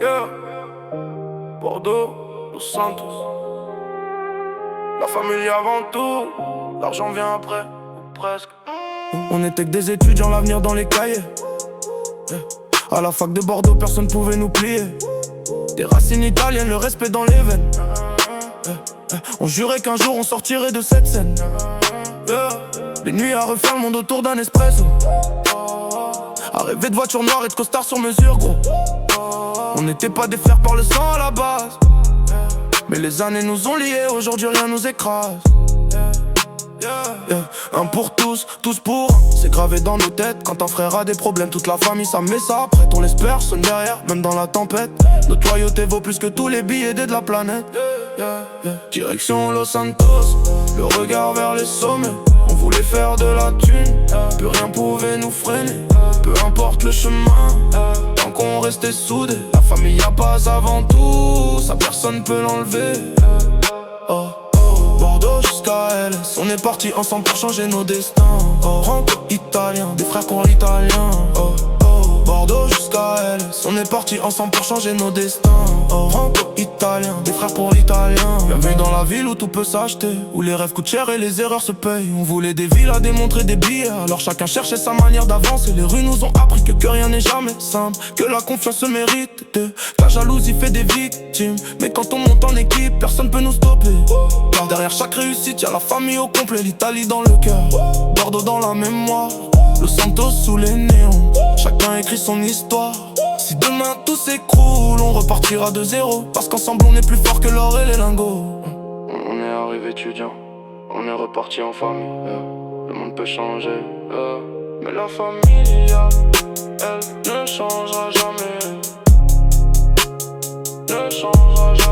Yeah, Bordeaux, Los Santos. La famille avant tout, l'argent vient après, ou presque. On était que des étudiants, l'avenir dans les cahiers. Yeah. À la fac de Bordeaux, personne pouvait nous plier. Des racines italiennes, le respect dans les veines. Yeah. On jurait qu'un jour on sortirait de cette scène. Yeah. Les nuits à refaire le monde autour d'un espresso. À rêver de voitures noires et de costards sur mesure, gros. On n'était pas des frères par le sang à la base, mais les années nous ont liés, aujourd'hui rien nous écrase. Yeah. Un pour tous, tous pour un. C'est gravé dans nos têtes, quand un frère a des problèmes, toute la famille ça met ça prête. On laisse personne derrière, même dans la tempête. Notre loyauté vaut plus que tous les billets de la planète. Direction Los Santos, le regard vers les sommets. On voulait faire de la thune, plus rien pouvait nous freiner. Peu importe le chemin, tant qu'on restait soudés. La famille a pas avant tout, ça personne peut l'enlever. Oh. Bordeaux jusqu'à LS, on est partis ensemble pour changer nos destins. Oh, franco italien, des frères pour l'italien. Oh, oh, Bordeaux jusqu'à LS, on est partis ensemble pour changer nos destins. Oh, franco italien, des frères pour l'italien. Bienvenue dans la ville où tout peut s'acheter, où les rêves coûtent cher et les erreurs se payent. On voulait des villes à démontrer des billets, alors chacun cherchait sa manière d'avancer. Les rues nous ont appris que rien n'est jamais simple, que la confiance se mérite, que la jalousie fait des victimes. Mais quand on monte en équipe, personne peut nous stopper. Car derrière chaque réussite, y'a la famille au complet, l'Italie dans le cœur, Bordeaux dans la mémoire, Los Santos sous les néons. Chacun écrit son histoire. Si demain tout s'écroule, on repartira de zéro, parce qu'ensemble on est plus fort que l'or et les lingots. On est arrivé étudiant, on est reparti en famille. Le monde peut changer, mais la famille, elle ne changera jamais. Ne changera jamais.